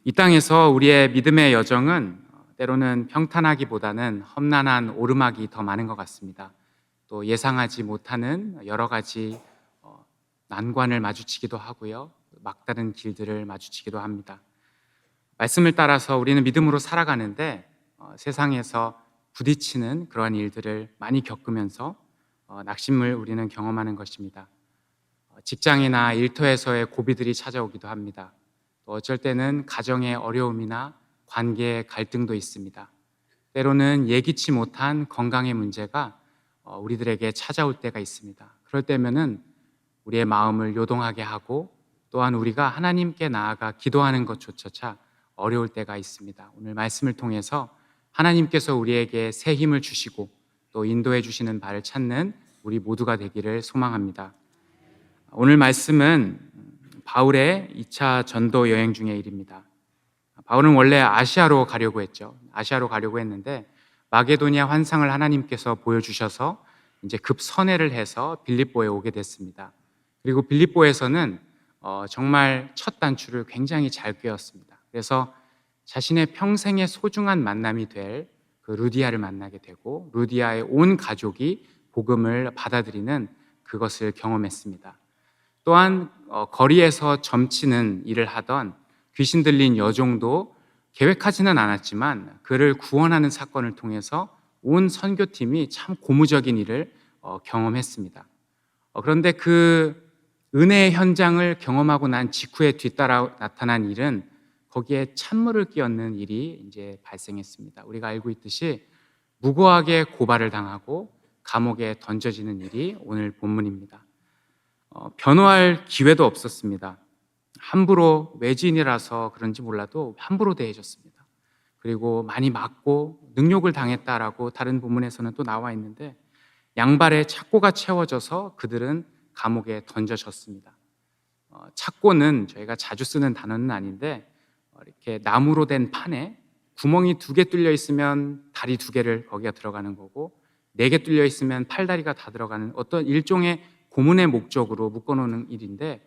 이 땅에서 우리의 믿음의 여정은 때로는 평탄하기보다는 험난한 오르막이 더 많은 것 같습니다. 또 예상하지 못하는 여러 가지 난관을 마주치기도 하고요. 막다른 길들을 마주치기도 합니다. 말씀을 따라서 우리는 믿음으로 살아가는데 세상에서 부딪히는 그러한 일들을 많이 겪으면서 낙심을 우리는 경험하는 것입니다. 직장이나 일터에서의 고비들이 찾아오기도 합니다. 또 어쩔 때는 가정의 어려움이나 관계의 갈등도 있습니다. 때로는 예기치 못한 건강의 문제가 우리들에게 찾아올 때가 있습니다. 그럴 때면은 우리의 마음을 요동하게 하고 또한 우리가 하나님께 나아가 기도하는 것조차 어려울 때가 있습니다. 오늘 말씀을 통해서 하나님께서 우리에게 새 힘을 주시고 또 인도해 주시는 바를 찾는 우리 모두가 되기를 소망합니다. 오늘 말씀은 바울의 2차 전도 여행 중의 일입니다. 바울은 원래 아시아로 가려고 했는데 마게도니아 환상을 하나님께서 보여주셔서 이제 급선회를 해서 빌립보에 오게 됐습니다. 그리고 빌립보에서는 정말 첫 단추를 굉장히 잘 꿰었습니다. 그래서 자신의 평생의 소중한 만남이 될 그 루디아를 만나게 되고 루디아의 온 가족이 복음을 받아들이는 그것을 경험했습니다. 또한 거리에서 점치는 일을 하던 귀신 들린 여종도 계획하지는 않았지만 그를 구원하는 사건을 통해서 온 선교팀이 참 고무적인 일을 경험했습니다. 그런데 그 은혜의 현장을 경험하고 난 직후에 뒤따라 나타난 일은 거기에 찬물을 끼얹는 일이 이제 발생했습니다. 우리가 알고 있듯이 무고하게 고발을 당하고 감옥에 던져지는 일이 오늘 본문입니다. 변호할 기회도 없었습니다. 함부로 외지인이라서 그런지 몰라도 함부로 대해졌습니다. 그리고 많이 맞고 능욕을 당했다라고 다른 본문에서는 또 나와 있는데 양발에 착고가 채워져서 그들은 감옥에 던져졌습니다. 착고는 저희가 자주 쓰는 단어는 아닌데 이렇게 나무로 된 판에 구멍이 2개 뚫려 있으면 다리 2개를 거기가 들어가는 거고 4개 뚫려 있으면 팔다리가 다 들어가는 어떤 일종의 고문의 목적으로 묶어놓는 일인데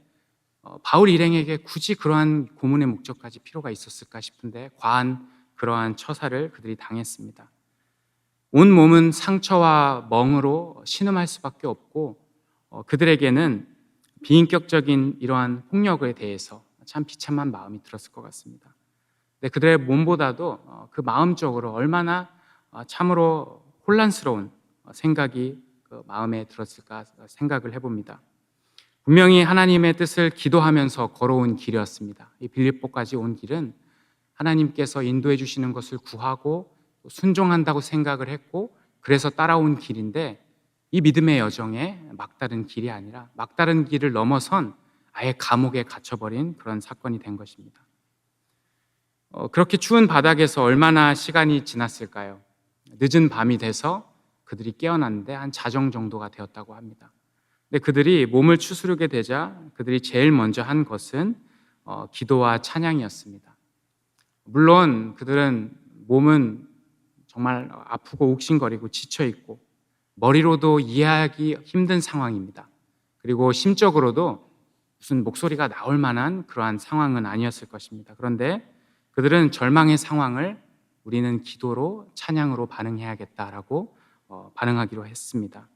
바울 일행에게 굳이 그러한 고문의 목적까지 필요가 있었을까 싶은데 과한 그러한 처사를 그들이 당했습니다. 온 몸은 상처와 멍으로 신음할 수밖에 없고 그들에게는 비인격적인 이러한 폭력에 대해서 참 비참한 마음이 들었을 것 같습니다. 근데 그들의 몸보다도 그 마음적으로 얼마나 참으로 혼란스러운 생각이 그 마음에 들었을까 생각을 해봅니다. 분명히 하나님의 뜻을 기도하면서 걸어온 길이었습니다. 이 빌립보까지 온 길은 하나님께서 인도해 주시는 것을 구하고 순종한다고 생각을 했고 그래서 따라온 길인데 이 믿음의 여정에 막다른 길이 아니라 막다른 길을 넘어선 아예 감옥에 갇혀버린 그런 사건이 된 것입니다. 그렇게 추운 바닥에서 얼마나 시간이 지났을까요? 늦은 밤이 돼서 그들이 깨어났는데 한 자정 정도가 되었다고 합니다. 근데 그들이 몸을 추스르게 되자 그들이 제일 먼저 한 것은 기도와 찬양이었습니다. 물론 그들은 몸은 정말 아프고 욱신거리고 지쳐있고 머리로도 이해하기 힘든 상황입니다. 그리고 심적으로도 무슨 목소리가 나올 만한 그러한 상황은 아니었을 것입니다. 그런데 그들은 절망의 상황을 우리는 기도로 찬양으로 반응해야겠다라고 반응하기로 했습니다.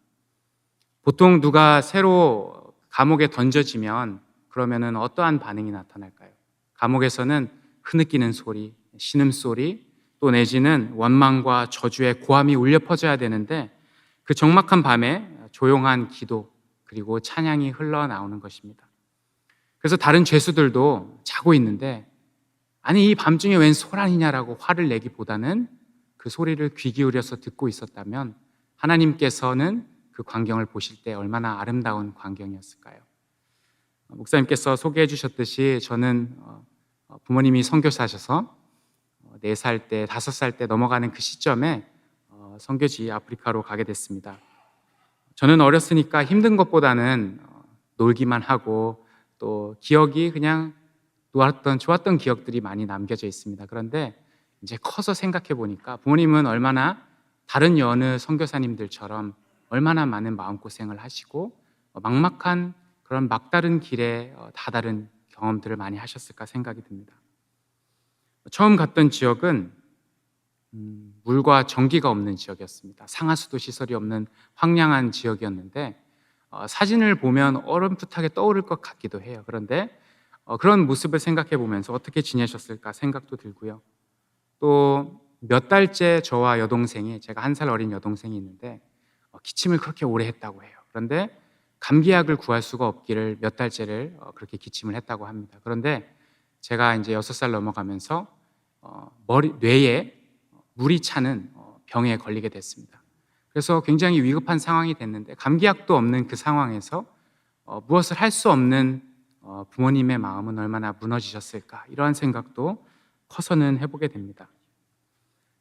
보통 누가 새로 감옥에 던져지면 그러면은 어떠한 반응이 나타날까요? 감옥에서는 흐느끼는 소리, 신음소리, 또 내지는 원망과 저주의 고함이 울려 퍼져야 되는데 그 적막한 밤에 조용한 기도 그리고 찬양이 흘러나오는 것입니다. 그래서 다른 죄수들도 자고 있는데 아니 이 밤중에 웬 소란이냐라고 화를 내기보다는 그 소리를 귀 기울여서 듣고 있었다면 하나님께서는 그 광경을 보실 때 얼마나 아름다운 광경이었을까요? 목사님께서 소개해 주셨듯이 저는 부모님이 선교사셔서 4살 때, 5살 때 넘어가는 그 시점에 선교지 아프리카로 가게 됐습니다. 저는 어렸으니까 힘든 것보다는 놀기만 하고 또 기억이 그냥 좋았던 기억들이 많이 남겨져 있습니다. 그런데 이제 커서 생각해 보니까 부모님은 얼마나 다른 여느 선교사님들처럼 얼마나 많은 마음고생을 하시고 막막한 그런 막다른 길에 다다른 경험들을 많이 하셨을까 생각이 듭니다. 처음 갔던 지역은 물과 전기가 없는 지역이었습니다. 상하수도 시설이 없는 황량한 지역이었는데 사진을 보면 어렴풋하게 떠오를 것 같기도 해요. 그런데 그런 모습을 생각해 보면서 어떻게 지내셨을까 생각도 들고요. 또 몇 달째 저와 여동생이, 제가 1살 어린 여동생이 있는데 기침을 그렇게 오래 했다고 해요. 그런데 감기약을 구할 수가 없기를 몇 달째를 그렇게 기침을 했다고 합니다. 그런데 제가 이제 6살 넘어가면서 뇌에 물이 차는 병에 걸리게 됐습니다. 그래서 굉장히 위급한 상황이 됐는데 감기약도 없는 그 상황에서 무엇을 할 수 없는 부모님의 마음은 얼마나 무너지셨을까, 이러한 생각도 커서는 해보게 됩니다.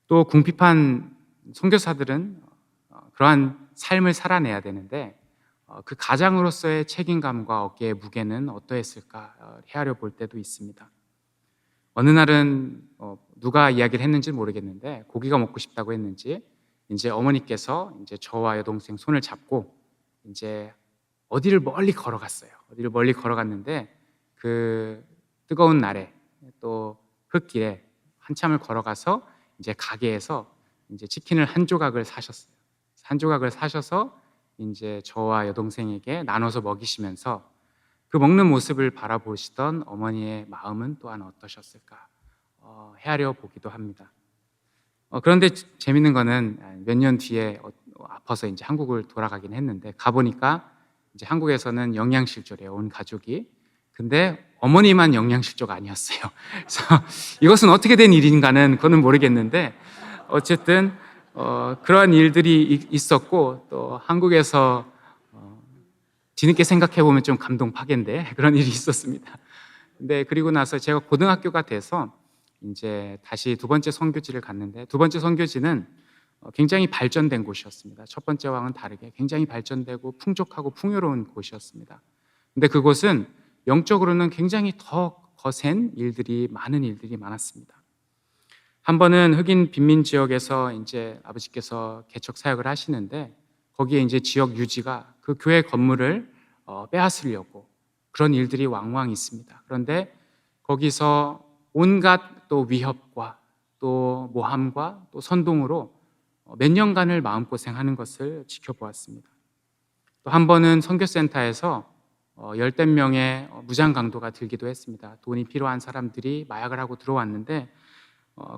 또 궁핍한 선교사들은 그러한 삶을 살아내야 되는데 그 가장으로서의 책임감과 어깨의 무게는 어떠했을까 헤아려 볼 때도 있습니다. 어느 날은 누가 이야기를 했는지 모르겠는데 고기가 먹고 싶다고 했는지 이제 어머니께서 이제 저와 여동생 손을 잡고 이제 어디를 멀리 걸어갔어요. 어디를 멀리 걸어갔는데 그 뜨거운 날에 또 흙길에 한참을 걸어가서 이제 가게에서 이제 치킨을 한 조각을 사셨어요. 한 조각을 사셔서 이제 저와 여동생에게 나눠서 먹이시면서 그 먹는 모습을 바라보시던 어머니의 마음은 또한 어떠셨을까 헤아려 보기도 합니다. 그런데 재밌는 거는 몇 년 뒤에 아파서 이제 한국을 돌아가긴 했는데 가보니까 이제 한국에서는 영양실조래요, 온 가족이. 근데 어머니만 영양실조가 아니었어요. 그래서 이것은 어떻게 된 일인가는 그거는 모르겠는데 어쨌든 그러한 일들이 있었고 또 한국에서 뒤늦게 생각해 보면 좀 감동 파괴인데 그런 일이 있었습니다. 근데 그리고 나서 제가 고등학교가 돼서 이제 다시 두 번째 선교지를 갔는데 두 번째 선교지는 굉장히 발전된 곳이었습니다. 첫 번째와는 다르게 굉장히 발전되고 풍족하고 풍요로운 곳이었습니다. 근데 그곳은 영적으로는 굉장히 더 거센 일들이, 많은 일들이 많았습니다. 한 번은 흑인 빈민 지역에서 이제 아버지께서 개척 사역을 하시는데 거기에 이제 지역 유지가 그 교회 건물을 빼앗으려고 그런 일들이 왕왕 있습니다. 그런데 거기서 온갖 또 위협과 또 모함과 또 선동으로 몇 년간을 마음고생하는 것을 지켜보았습니다. 또 한 번은 선교센터에서 열댓 명의 무장 강도가 들기도 했습니다. 돈이 필요한 사람들이 마약을 하고 들어왔는데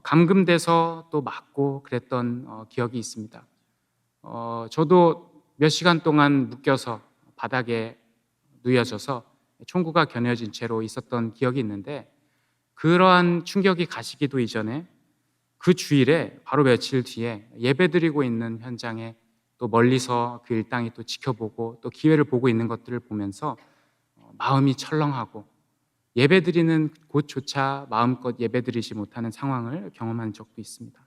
감금돼서 또 맞고 그랬던 기억이 있습니다. 저도 몇 시간 동안 묶여서 바닥에 누워져서 총구가 겨누어진 채로 있었던 기억이 있는데 그러한 충격이 가시기도 이전에 그 주일에 바로 며칠 뒤에 예배드리고 있는 현장에 또 멀리서 그 일당이 또 지켜보고 또 기회를 보고 있는 것들을 보면서 마음이 철렁하고 예배드리는 곳조차 마음껏 예배드리지 못하는 상황을 경험한 적도 있습니다.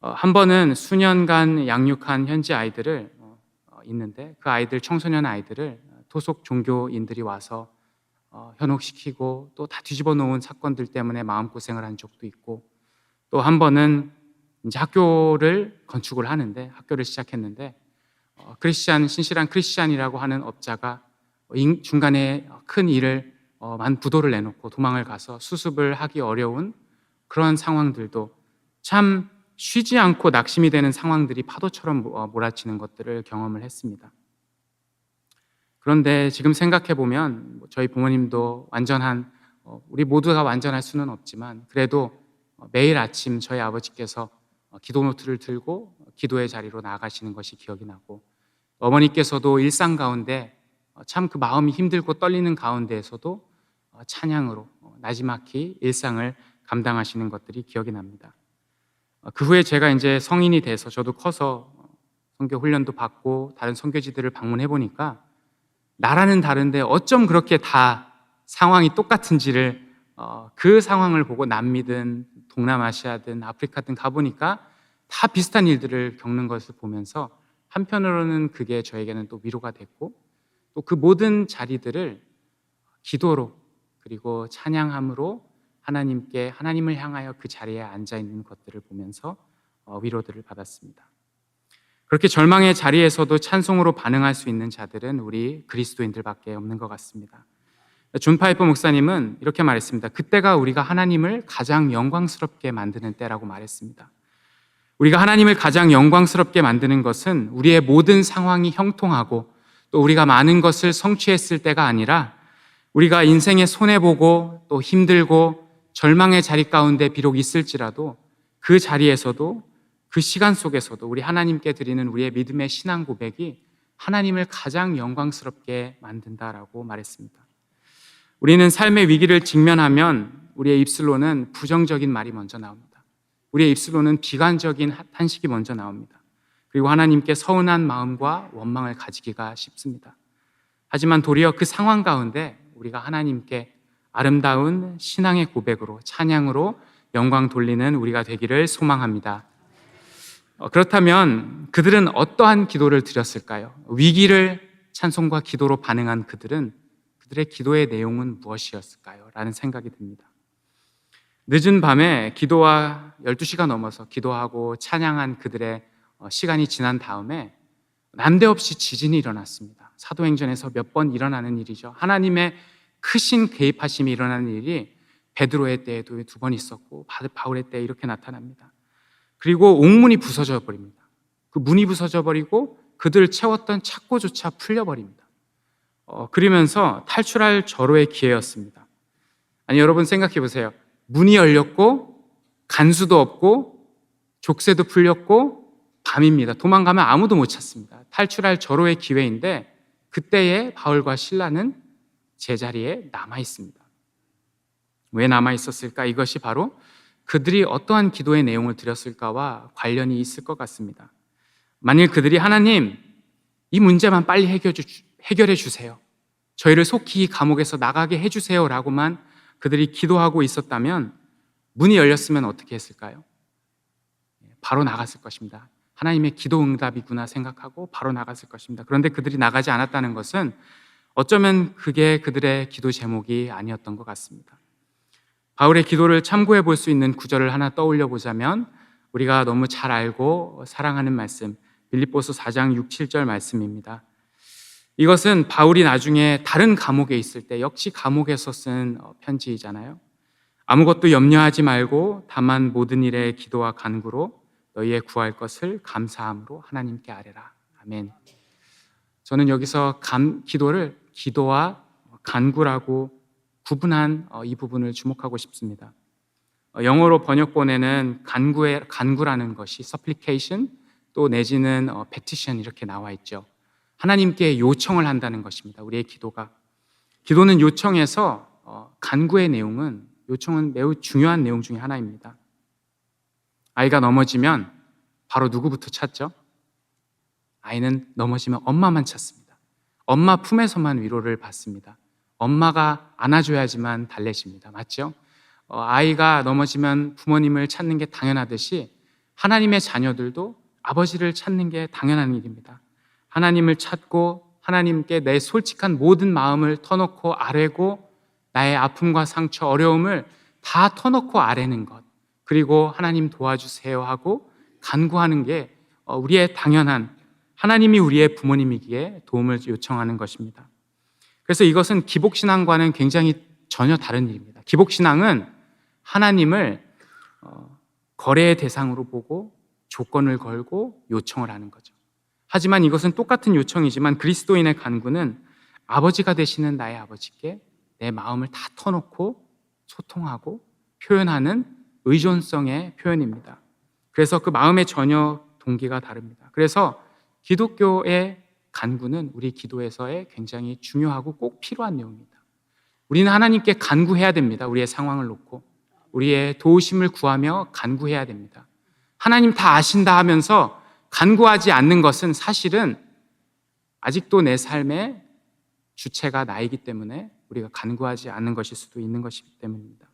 한 번은 수년간 양육한 현지 아이들을 있는데 그 아이들, 청소년 아이들을 토속 종교인들이 와서 현혹시키고 또 다 뒤집어 놓은 사건들 때문에 마음고생을 한 적도 있고 또 한 번은 이제 학교를 건축을 하는데 학교를 시작했는데 신실한 크리스찬이라고 하는 업자가 중간에 큰 일을 부도를 내놓고 도망을 가서 수습을 하기 어려운 그런 상황들도 참 쉬지 않고 낙심이 되는 상황들이 파도처럼 몰아치는 것들을 경험을 했습니다. 그런데 지금 생각해 보면 저희 부모님도 우리 모두가 완전할 수는 없지만 그래도 매일 아침 저희 아버지께서 기도 노트를 들고 기도의 자리로 나아가시는 것이 기억이 나고 어머니께서도 일상 가운데 참 그 마음이 힘들고 떨리는 가운데에서도 찬양으로 나지막히 일상을 감당하시는 것들이 기억이 납니다. 그 후에 제가 이제 성인이 돼서 저도 커서 선교 훈련도 받고 다른 선교지들을 방문해 보니까 나라는 다른데 어쩜 그렇게 다 상황이 똑같은지를 그 상황을 보고 남미든 동남아시아든 아프리카든 가보니까 다 비슷한 일들을 겪는 것을 보면서 한편으로는 그게 저에게는 또 위로가 됐고 또 그 모든 자리들을 기도로 그리고 찬양함으로 하나님을 향하여 그 자리에 앉아 있는 것들을 보면서 위로들을 받았습니다. 그렇게 절망의 자리에서도 찬송으로 반응할 수 있는 자들은 우리 그리스도인들밖에 없는 것 같습니다. 존 파이퍼 목사님은 이렇게 말했습니다. 그때가 우리가 하나님을 가장 영광스럽게 만드는 때라고 말했습니다. 우리가 하나님을 가장 영광스럽게 만드는 것은 우리의 모든 상황이 형통하고 또 우리가 많은 것을 성취했을 때가 아니라 우리가 인생에 손해보고 또 힘들고 절망의 자리 가운데 비록 있을지라도 그 자리에서도 그 시간 속에서도 우리 하나님께 드리는 우리의 믿음의 신앙 고백이 하나님을 가장 영광스럽게 만든다라고 말했습니다. 우리는 삶의 위기를 직면하면 우리의 입술로는 부정적인 말이 먼저 나옵니다. 우리의 입술로는 비관적인 탄식이 먼저 나옵니다. 그리고 하나님께 서운한 마음과 원망을 가지기가 쉽습니다. 하지만 도리어 그 상황 가운데 우리가 하나님께 아름다운 신앙의 고백으로 찬양으로 영광 돌리는 우리가 되기를 소망합니다. 그렇다면 그들은 어떠한 기도를 드렸을까요? 위기를 찬송과 기도로 반응한 그들은 그들의 기도의 내용은 무엇이었을까요? 라는 생각이 듭니다. 늦은 밤에 기도와 12시가 넘어서 기도하고 찬양한 그들의 시간이 지난 다음에 난데없이 지진이 일어났습니다. 사도행전에서 몇 번 일어나는 일이죠. 하나님의 크신 개입하심이 일어나는 일이 베드로의 때에도 2번 있었고 바울의 때에 이렇게 나타납니다. 그리고 옥문이 부서져 버립니다. 그 문이 부서져 버리고 그들을 채웠던 착고조차 풀려버립니다. 그러면서 탈출할 절호의 기회였습니다. 아니, 여러분 생각해 보세요. 문이 열렸고 간수도 없고 족쇄도 풀렸고 밤입니다. 도망가면 아무도 못 찾습니다. 탈출할 절호의 기회인데 그때에 바울과 실라는 제자리에 남아 있습니다. 왜 남아 있었을까? 이것이 바로 그들이 어떠한 기도의 내용을 드렸을까와 관련이 있을 것 같습니다. 만일 그들이 하나님, 이 문제만 빨리 해결해 주세요. 저희를 속히 이 감옥에서 나가게 해주세요 라고만 그들이 기도하고 있었다면 문이 열렸으면 어떻게 했을까요? 바로 나갔을 것입니다. 하나님의 기도 응답이구나 생각하고 바로 나갔을 것입니다. 그런데 그들이 나가지 않았다는 것은 어쩌면 그게 그들의 기도 제목이 아니었던 것 같습니다. 바울의 기도를 참고해 볼 수 있는 구절을 하나 떠올려 보자면 우리가 너무 잘 알고 사랑하는 말씀, 빌립보서 4장 6, 7절 말씀입니다. 이것은 바울이 나중에 다른 감옥에 있을 때 역시 감옥에서 쓴 편지이잖아요. 아무것도 염려하지 말고 다만 모든 일에 기도와 간구로 너희의 구할 것을 감사함으로 하나님께 아뢰라. 아멘. 저는 여기서 기도를 기도와 간구라고 구분한 이 부분을 주목하고 싶습니다. 영어로 번역본에는 간구라는 것이 supplication 또 내지는 petition 이렇게 나와 있죠. 하나님께 요청을 한다는 것입니다. 우리의 기도는 요청에서 간구의 내용은 요청은 매우 중요한 내용 중에 하나입니다. 아이가 넘어지면 바로 누구부터 찾죠? 아이는 넘어지면 엄마만 찾습니다. 엄마 품에서만 위로를 받습니다. 엄마가 안아줘야지만 달래집니다. 맞죠? 아이가 넘어지면 부모님을 찾는 게 당연하듯이 하나님의 자녀들도 아버지를 찾는 게 당연한 일입니다. 하나님을 찾고 하나님께 내 솔직한 모든 마음을 터놓고 아뢰고 나의 아픔과 상처, 어려움을 다 터놓고 아뢰는 것, 그리고 하나님 도와주세요 하고 간구하는 게 우리의 당연한, 하나님이 우리의 부모님이기에 도움을 요청하는 것입니다. 그래서 이것은 기복신앙과는 굉장히 전혀 다른 일입니다. 기복신앙은 하나님을 거래의 대상으로 보고 조건을 걸고 요청을 하는 거죠. 하지만 이것은 똑같은 요청이지만 그리스도인의 간구는 아버지가 되시는 나의 아버지께 내 마음을 다 터놓고 소통하고 표현하는 의존성의 표현입니다. 그래서 그 마음의 전혀 동기가 다릅니다. 그래서 기독교의 간구는 우리 기도에서의 굉장히 중요하고 꼭 필요한 내용입니다. 우리는 하나님께 간구해야 됩니다. 우리의 상황을 놓고 우리의 도우심을 구하며 간구해야 됩니다. 하나님 다 아신다 하면서 간구하지 않는 것은 사실은 아직도 내 삶의 주체가 나이기 때문에 우리가 간구하지 않는 것일 수도 있는 것이기 때문입니다.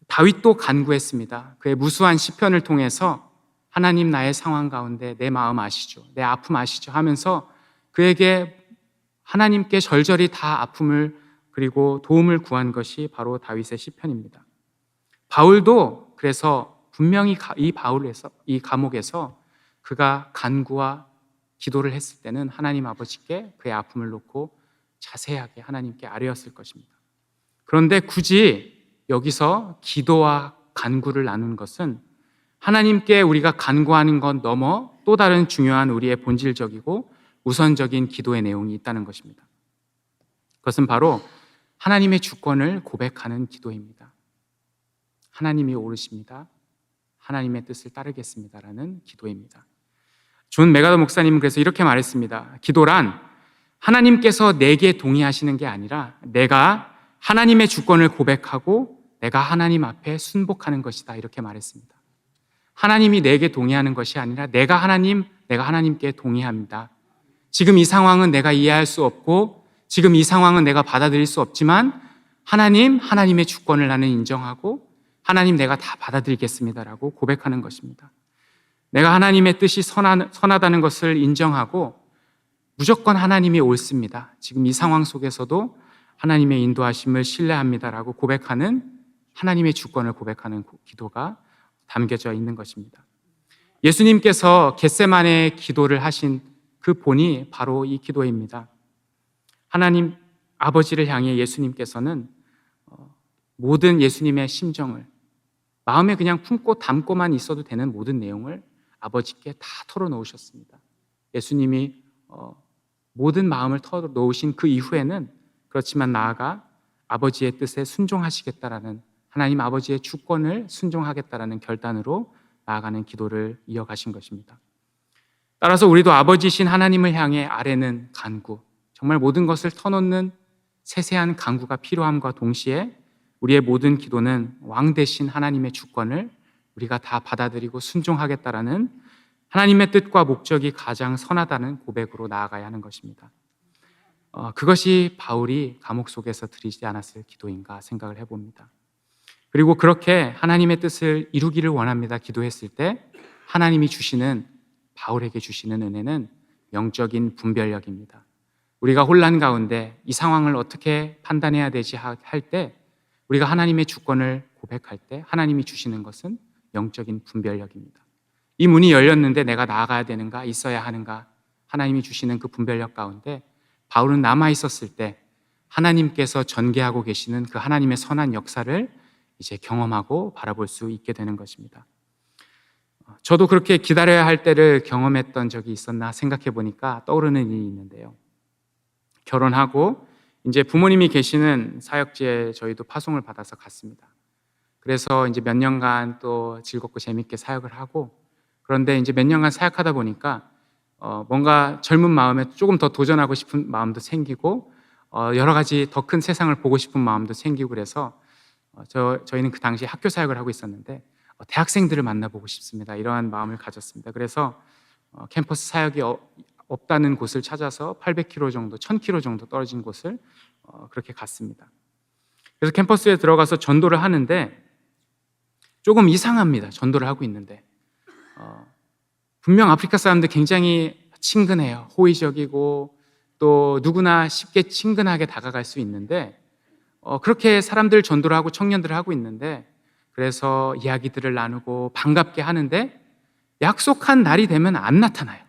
다윗도 간구했습니다. 그의 무수한 시편을 통해서 하나님 나의 상황 가운데 내 마음 아시죠? 내 아픔 아시죠? 하면서 그에게 하나님께 절절히 다 아픔을 그리고 도움을 구한 것이 바로 다윗의 시편입니다. 바울도 그래서 분명히 이 감옥에서 그가 간구와 기도를 했을 때는 하나님 아버지께 그의 아픔을 놓고 자세하게 하나님께 아뢰었을 것입니다. 그런데 굳이 여기서 기도와 간구를 나눈 것은 하나님께 우리가 간구하는 것 넘어 또 다른 중요한 우리의 본질적이고 우선적인 기도의 내용이 있다는 것입니다. 그것은 바로 하나님의 주권을 고백하는 기도입니다. 하나님이 옳으십니다. 하나님의 뜻을 따르겠습니다라는 기도입니다. 존 메가더 목사님은 그래서 이렇게 말했습니다. 기도란 하나님께서 내게 동의하시는 게 아니라 내가 하나님의 주권을 고백하고 내가 하나님 앞에 순복하는 것이다, 이렇게 말했습니다. 하나님이 내게 동의하는 것이 아니라 내가 하나님께 동의합니다. 지금 이 상황은 내가 이해할 수 없고 지금 이 상황은 내가 받아들일 수 없지만 하나님의 주권을 나는 인정하고 하나님, 내가 다 받아들이겠습니다라고 고백하는 것입니다. 내가 하나님의 뜻이 선하다는 것을 인정하고 무조건 하나님이 옳습니다. 지금 이 상황 속에서도 하나님의 인도하심을 신뢰합니다라고 고백하는, 하나님의 주권을 고백하는 기도가 담겨져 있는 것입니다. 예수님께서 겟세마네 기도를 하신 그 본이 바로 이 기도입니다. 하나님 아버지를 향해 예수님께서는 모든 예수님의 심정을 마음에 그냥 품고 담고만 있어도 되는 모든 내용을 아버지께 다 털어놓으셨습니다. 예수님이 모든 마음을 털어놓으신 그 이후에는 그렇지만 나아가 아버지의 뜻에 순종하시겠다라는, 하나님 아버지의 주권을 순종하겠다라는 결단으로 나아가는 기도를 이어가신 것입니다. 따라서 우리도 아버지신 하나님을 향해 아뢰는 간구, 정말 모든 것을 터놓는 세세한 간구가 필요함과 동시에 우리의 모든 기도는 왕 대신 하나님의 주권을 우리가 다 받아들이고 순종하겠다라는 하나님의 뜻과 목적이 가장 선하다는 고백으로 나아가야 하는 것입니다. 그것이 바울이 감옥 속에서 드리지 않았을 기도인가 생각을 해봅니다. 그리고 그렇게 하나님의 뜻을 이루기를 원합니다 기도했을 때 하나님이 주시는, 바울에게 주시는 은혜는 영적인 분별력입니다. 우리가 혼란 가운데 이 상황을 어떻게 판단해야 되지 할 때 우리가 하나님의 주권을 고백할 때 하나님이 주시는 것은 영적인 분별력입니다. 이 문이 열렸는데 내가 나아가야 되는가, 있어야 하는가, 하나님이 주시는 그 분별력 가운데 바울은 남아 있었을 때 하나님께서 전개하고 계시는 그 하나님의 선한 역사를 이제 경험하고 바라볼 수 있게 되는 것입니다. 저도 그렇게 기다려야 할 때를 경험했던 적이 있었나 생각해 보니까 떠오르는 일이 있는데요. 결혼하고 이제 부모님이 계시는 사역지에 저희도 파송을 받아서 갔습니다. 그래서 이제 몇 년간 또 즐겁고 재밌게 사역을 하고, 그런데 이제 몇 년간 사역하다 보니까 뭔가 젊은 마음에 조금 더 도전하고 싶은 마음도 생기고 여러 가지 더 큰 세상을 보고 싶은 마음도 생기고, 그래서 저희는 그 당시에 학교 사역을 하고 있었는데 대학생들을 만나보고 싶습니다, 이러한 마음을 가졌습니다. 그래서 캠퍼스 사역이 없다는 곳을 찾아서 800km 정도, 1000km 정도 떨어진 곳을 그렇게 갔습니다. 그래서 캠퍼스에 들어가서 전도를 하는데 조금 이상합니다. 전도를 하고 있는데 분명 아프리카 사람들 굉장히 친근해요. 호의적이고 또 누구나 쉽게 친근하게 다가갈 수 있는데 그렇게 사람들 전도를 하고 청년들을 하고 있는데, 그래서 이야기들을 나누고 반갑게 하는데 약속한 날이 되면 안 나타나요.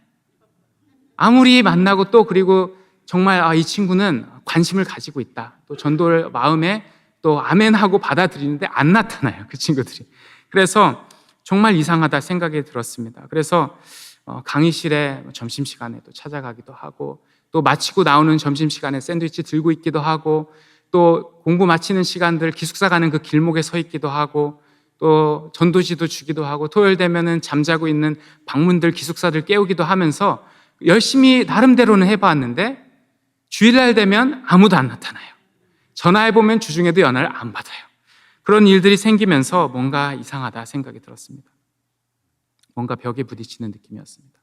아무리 만나고 또 그리고 정말 이 친구는 관심을 가지고 있다, 또 전도를 마음에 또 아멘하고 받아들이는데 안 나타나요, 그 친구들이. 그래서 정말 이상하다 생각이 들었습니다. 그래서 강의실에 점심시간에 또 찾아가기도 하고, 또 마치고 나오는 점심시간에 샌드위치 들고 있기도 하고, 또 공부 마치는 시간들 기숙사 가는 그 길목에 서 있기도 하고, 또 전도지도 주기도 하고, 토요일 되면은 잠자고 있는 방문들, 기숙사들 깨우기도 하면서 열심히 나름대로는 해봤는데 주일날 되면 아무도 안 나타나요. 전화해보면 주중에도 연락을 안 받아요. 그런 일들이 생기면서 뭔가 이상하다 생각이 들었습니다. 뭔가 벽에 부딪히는 느낌이었습니다.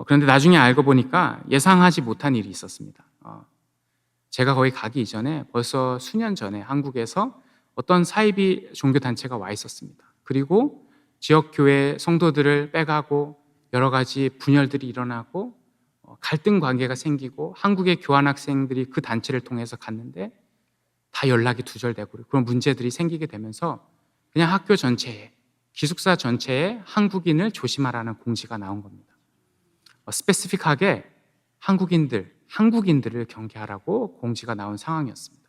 그런데 나중에 알고 보니까 예상하지 못한 일이 있었습니다. 제가 거기 가기 이전에 벌써 수년 전에 한국에서 어떤 사이비 종교단체가 와 있었습니다. 그리고 지역교회 성도들을 빼가고 여러 가지 분열들이 일어나고 갈등 관계가 생기고, 한국의 교환학생들이 그 단체를 통해서 갔는데 다 연락이 두절되고 그런 문제들이 생기게 되면서 그냥 학교 전체에, 기숙사 전체에 한국인을 조심하라는 공지가 나온 겁니다. 스페시픽하게 한국인들, 한국인들을 경계하라고 공지가 나온 상황이었습니다.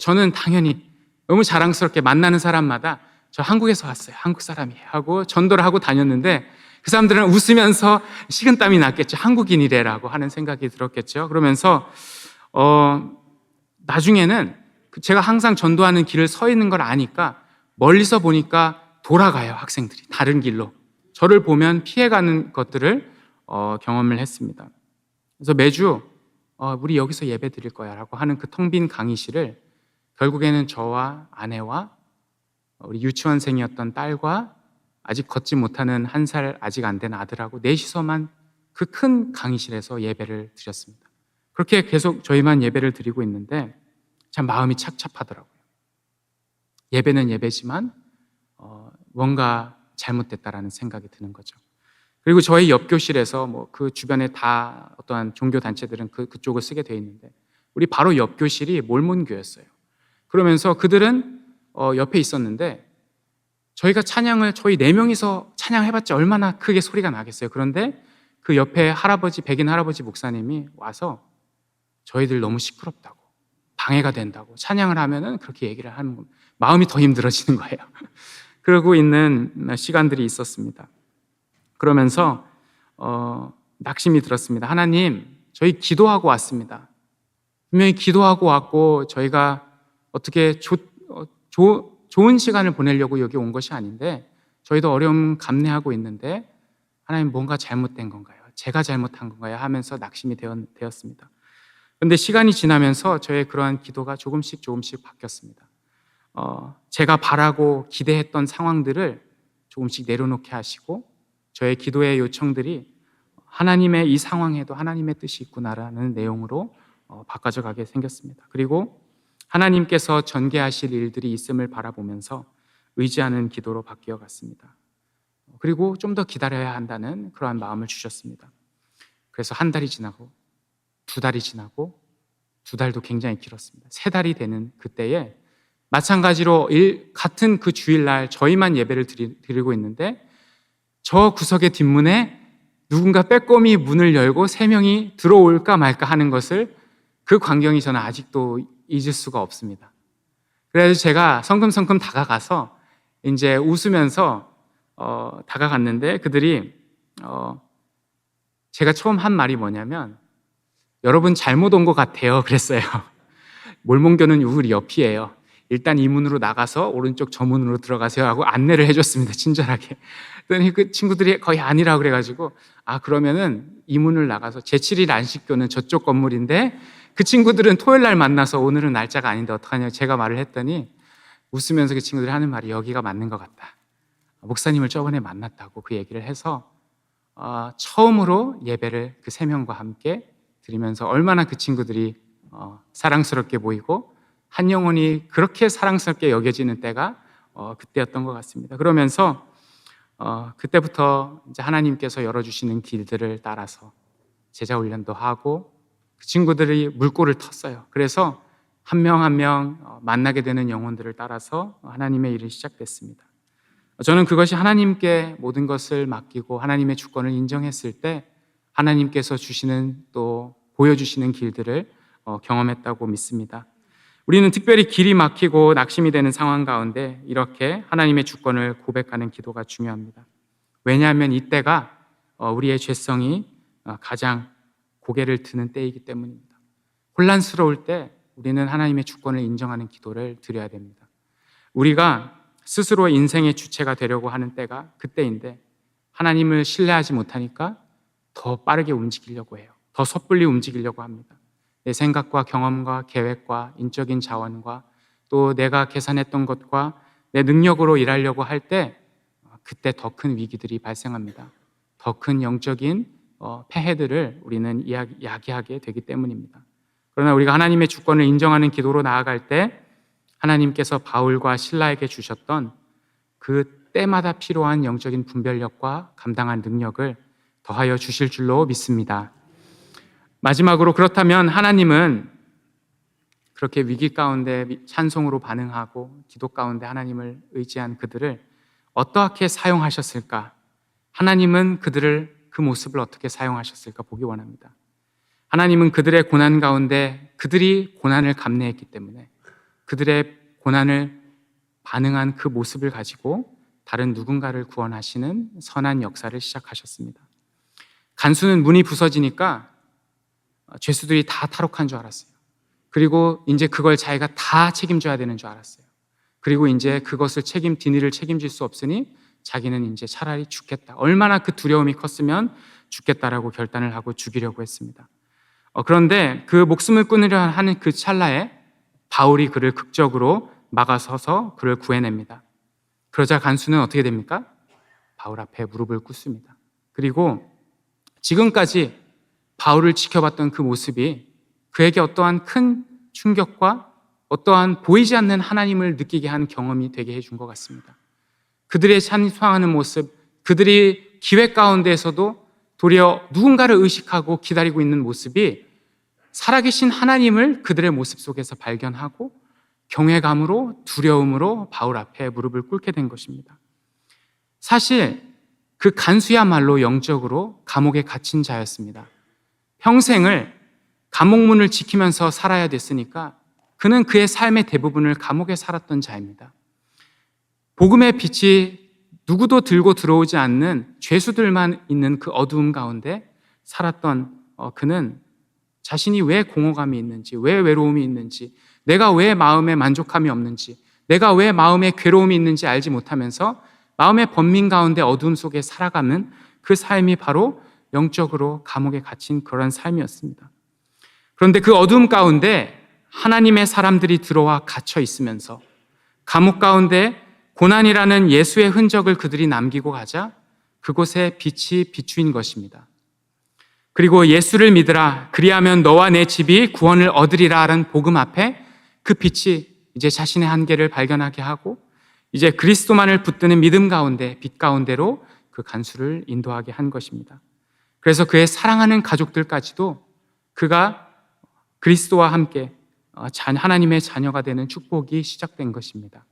저는 당연히 너무 자랑스럽게 만나는 사람마다 저 한국에서 왔어요, 한국 사람이에요 하고 전도를 하고 다녔는데, 그 사람들은 웃으면서 식은땀이 났겠죠. 한국인이래라고 하는 생각이 들었겠죠. 그러면서 나중에는 제가 항상 전도하는 길을 서 있는 걸 아니까 멀리서 보니까 돌아가요, 학생들이 다른 길로. 저를 보면 피해가는 것들을 경험을 했습니다. 그래서 매주 우리 여기서 예배 드릴 거야 라고 하는 그 텅 빈 강의실을 결국에는 저와 아내와 우리 유치원생이었던 딸과 아직 걷지 못하는 1살 아직 안 된 아들하고 넷이서만 그 큰 강의실에서 예배를 드렸습니다. 그렇게 계속 저희만 예배를 드리고 있는데 참 마음이 착잡하더라고요. 예배는 예배지만 뭔가 잘못됐다라는 생각이 드는 거죠. 그리고 저희 옆 교실에서 뭐 그 주변에 다 어떠한 종교 단체들은 그쪽을 쓰게 돼 있는데 우리 바로 옆 교실이 몰몬교였어요. 그러면서 그들은 옆에 있었는데 저희가 찬양을 저희 4명이서 찬양해봤자 얼마나 크게 소리가 나겠어요. 그런데 그 옆에 할아버지, 백인 할아버지 목사님이 와서 저희들 너무 시끄럽다고, 방해가 된다고, 찬양을 하면은 그렇게 얘기를 하는 겁니다. 마음이 더 힘들어지는 거예요. 그러고 있는 시간들이 있었습니다. 그러면서 낙심이 들었습니다. 하나님, 저희 기도하고 왔습니다. 분명히 기도하고 왔고 저희가 어떻게 좋은 시간을 보내려고 여기 온 것이 아닌데 저희도 어려움 감내하고 있는데 하나님, 뭔가 잘못된 건가요? 제가 잘못한 건가요? 하면서 낙심이 되었습니다. 그런데 시간이 지나면서 저의 그러한 기도가 조금씩 바뀌었습니다. 제가 바라고 기대했던 상황들을 조금씩 내려놓게 하시고 저의 기도의 요청들이 하나님의 이 상황에도 하나님의 뜻이 있구나라는 내용으로 바꿔져 가게 생겼습니다. 그리고 하나님께서 전개하실 일들이 있음을 바라보면서 의지하는 기도로 바뀌어 갔습니다. 그리고 좀 더 기다려야 한다는 그러한 마음을 주셨습니다. 그래서 1달이 지나고 2달이 지나고 2달도 굉장히 길었습니다. 3달이 되는 그때에 마찬가지로 같은 그 주일날 저희만 예배를 드리고 있는데 저 구석의 뒷문에 누군가 빼꼼히 문을 열고 3명이 들어올까 말까 하는 것을, 그 광경이 저는 아직도 잊을 수가 없습니다. 그래서 제가 성큼성큼 다가가서 이제 웃으면서 다가갔는데 그들이 제가 처음 한 말이 뭐냐면, 여러분 잘못 온 것 같아요 그랬어요. 몰몬교는 우리 옆이에요. 일단 이 문으로 나가서 오른쪽 저 문으로 들어가세요 하고 안내를 해줬습니다. 친절하게. 그랬더니 그 친구들이 거의 아니라고 그래가지고 그러면은 이 문을 나가서 제7일 안식교는 저쪽 건물인데 그 친구들은 토요일 날 만나서 오늘은 날짜가 아닌데 어떡하냐고 제가 말을 했더니 웃으면서 그 친구들이 하는 말이 여기가 맞는 것 같다. 목사님을 저번에 만났다고 그 얘기를 해서 처음으로 예배를 그 3명과 함께 드리면서 얼마나 그 친구들이 사랑스럽게 보이고 한 영혼이 그렇게 사랑스럽게 여겨지는 때가 그때였던 것 같습니다. 그러면서 그때부터 이제 하나님께서 열어주시는 길들을 따라서 제자 훈련도 하고 그 친구들이 물꼬를 텄어요. 그래서 한 명 한 명 만나게 되는 영혼들을 따라서 하나님의 일이 시작됐습니다. 저는 그것이 하나님께 모든 것을 맡기고 하나님의 주권을 인정했을 때 하나님께서 주시는 또 보여주시는 길들을 경험했다고 믿습니다. 우리는 특별히 길이 막히고 낙심이 되는 상황 가운데 이렇게 하나님의 주권을 고백하는 기도가 중요합니다. 왜냐하면 이때가 우리의 죄성이 가장 고개를 드는 때이기 때문입니다. 혼란스러울 때 우리는 하나님의 주권을 인정하는 기도를 드려야 됩니다. 우리가 스스로 인생의 주체가 되려고 하는 때가 그때인데 하나님을 신뢰하지 못하니까 더 빠르게 움직이려고 해요. 더 섣불리 움직이려고 합니다. 내 생각과 경험과 계획과 인적인 자원과 또 내가 계산했던 것과 내 능력으로 일하려고 할 때 그때 더 큰 위기들이 발생합니다. 더 큰 영적인 폐해들을 우리는 야기하게 되기 때문입니다. 그러나 우리가 하나님의 주권을 인정하는 기도로 나아갈 때 하나님께서 바울과 실라에게 주셨던 그 때마다 필요한 영적인 분별력과 감당할 능력을 더하여 주실 줄로 믿습니다. 마지막으로, 그렇다면 하나님은 그렇게 위기 가운데 찬송으로 반응하고 기도 가운데 하나님을 의지한 그들을 어떻게 사용하셨을까? 하나님은 그들을 그 모습을 어떻게 사용하셨을까 보기 원합니다. 하나님은 그들의 고난 가운데 그들이 고난을 감내했기 때문에 그들의 고난을 반응한 그 모습을 가지고 다른 누군가를 구원하시는 선한 역사를 시작하셨습니다. 간수는 문이 부서지니까 죄수들이 다 탈옥한 줄 알았어요. 그리고 이제 그걸 자기가 다 책임져야 되는 줄 알았어요. 그리고 이제 그것을 뒤니를 책임질 수 없으니 자기는 이제 차라리 죽겠다. 얼마나 그 두려움이 컸으면 죽겠다라고 결단을 하고 죽이려고 했습니다. 그런데 그 목숨을 끊으려 하는 그 찰나에 바울이 그를 극적으로 막아서서 그를 구해냅니다. 그러자 간수는 어떻게 됩니까? 바울 앞에 무릎을 꿇습니다. 그리고 지금까지 바울을 지켜봤던 그 모습이 그에게 어떠한 큰 충격과 어떠한 보이지 않는 하나님을 느끼게 한 경험이 되게 해준 것 같습니다. 그들의 찬송하는 모습, 그들이 기회 가운데에서도 도리어 누군가를 의식하고 기다리고 있는 모습이 살아계신 하나님을 그들의 모습 속에서 발견하고 경외감으로 두려움으로 바울 앞에 무릎을 꿇게 된 것입니다. 사실 그 간수야말로 영적으로 감옥에 갇힌 자였습니다. 평생을 감옥문을 지키면서 살아야 됐으니까 그는 그의 삶의 대부분을 감옥에 살았던 자입니다. 복음의 빛이 누구도 들고 들어오지 않는 죄수들만 있는 그 어두움 가운데 살았던 그는 자신이 왜 공허감이 있는지, 왜 외로움이 있는지, 내가 왜 마음에 만족함이 없는지, 내가 왜 마음에 괴로움이 있는지 알지 못하면서 마음의 번민 가운데 어두움 속에 살아가는 그 삶이 바로 영적으로 감옥에 갇힌 그런 삶이었습니다. 그런데 그 어두움 가운데 하나님의 사람들이 들어와 갇혀 있으면서 감옥 가운데 고난이라는 예수의 흔적을 그들이 남기고 가자 그곳에 빛이 비추인 것입니다. 그리고 예수를 믿으라, 그리하면 너와 내 집이 구원을 얻으리라 라는 복음 앞에 그 빛이 이제 자신의 한계를 발견하게 하고 이제 그리스도만을 붙드는 믿음 가운데, 빛 가운데로 그 간수를 인도하게 한 것입니다. 그래서 그의 사랑하는 가족들까지도 그가 그리스도와 함께 하나님의 자녀가 되는 축복이 시작된 것입니다.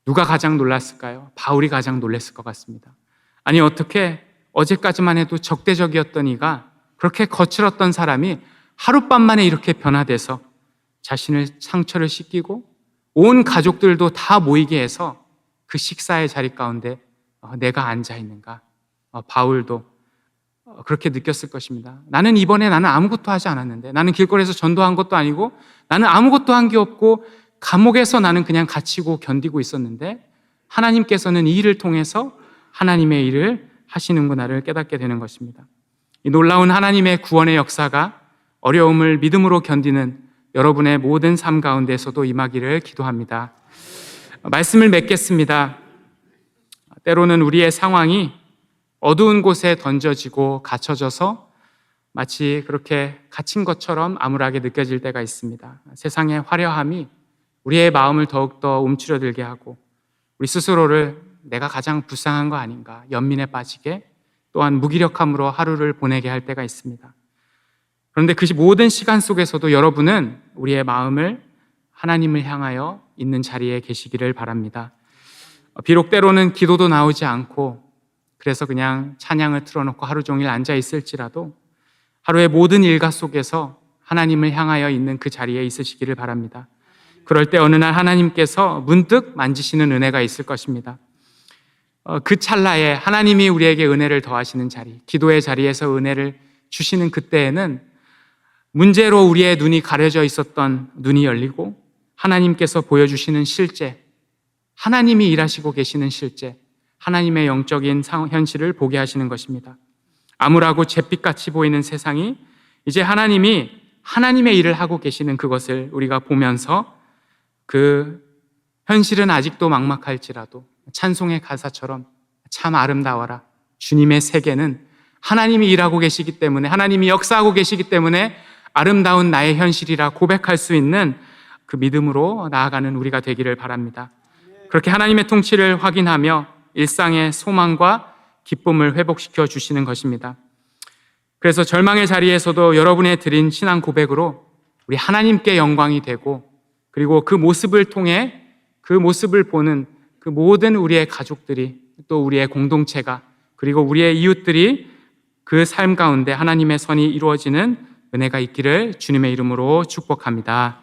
누가 가장 놀랐을까요? 바울이 가장 놀랐을 것 같습니다. 아니 어떻게 어제까지만 해도 적대적이었던 이가 그렇게 거칠었던 사람이 하룻밤 만에 이렇게 변화돼서 자신을 상처를 씻기고 온 가족들도 다 모이게 해서 그 식사의 자리 가운데 내가 앉아 있는가? 바울도 그렇게 느꼈을 것입니다. 나는 아무것도 하지 않았는데, 나는 길거리에서 전도한 것도 아니고, 나는 아무것도 한 게 없고 감옥에서 나는 그냥 갇히고 견디고 있었는데 하나님께서는 이 일을 통해서 하나님의 일을 하시는구나를 깨닫게 되는 것입니다. 이 놀라운 하나님의 구원의 역사가 어려움을 믿음으로 견디는 여러분의 모든 삶 가운데서도 임하기를 기도합니다. 말씀을 맺겠습니다. 때로는 우리의 상황이 어두운 곳에 던져지고 갇혀져서 마치 그렇게 갇힌 것처럼 암울하게 느껴질 때가 있습니다. 세상의 화려함이 우리의 마음을 더욱더 움츠러들게 하고 우리 스스로를 내가 가장 불쌍한 거 아닌가, 연민에 빠지게 또한 무기력함으로 하루를 보내게 할 때가 있습니다. 그런데 그 모든 시간 속에서도 여러분은 우리의 마음을 하나님을 향하여 있는 자리에 계시기를 바랍니다. 비록 때로는 기도도 나오지 않고 그래서 그냥 찬양을 틀어놓고 하루 종일 앉아 있을지라도 하루의 모든 일과 속에서 하나님을 향하여 있는 그 자리에 있으시기를 바랍니다. 그럴 때 어느 날 하나님께서 문득 만지시는 은혜가 있을 것입니다. 그 찰나에 하나님이 우리에게 은혜를 더하시는 자리, 기도의 자리에서 은혜를 주시는 그때에는 문제로 우리의 눈이 가려져 있었던 눈이 열리고 하나님께서 보여주시는 실제, 하나님이 일하시고 계시는 실제, 하나님의 영적인 현실을 보게 하시는 것입니다. 암울하고 잿빛같이 보이는 세상이 이제 하나님이 하나님의 일을 하고 계시는 그것을 우리가 보면서 그 현실은 아직도 막막할지라도 찬송의 가사처럼 참 아름다워라. 주님의 세계는 하나님이 일하고 계시기 때문에, 하나님이 역사하고 계시기 때문에 아름다운 나의 현실이라 고백할 수 있는 그 믿음으로 나아가는 우리가 되기를 바랍니다. 그렇게 하나님의 통치를 확인하며 일상의 소망과 기쁨을 회복시켜 주시는 것입니다. 그래서 절망의 자리에서도 여러분의 드린 신앙 고백으로 우리 하나님께 영광이 되고 그리고 그 모습을 통해 그 모습을 보는 그 모든 우리의 가족들이 또 우리의 공동체가 그리고 우리의 이웃들이 그 삶 가운데 하나님의 선이 이루어지는 은혜가 있기를 주님의 이름으로 축복합니다.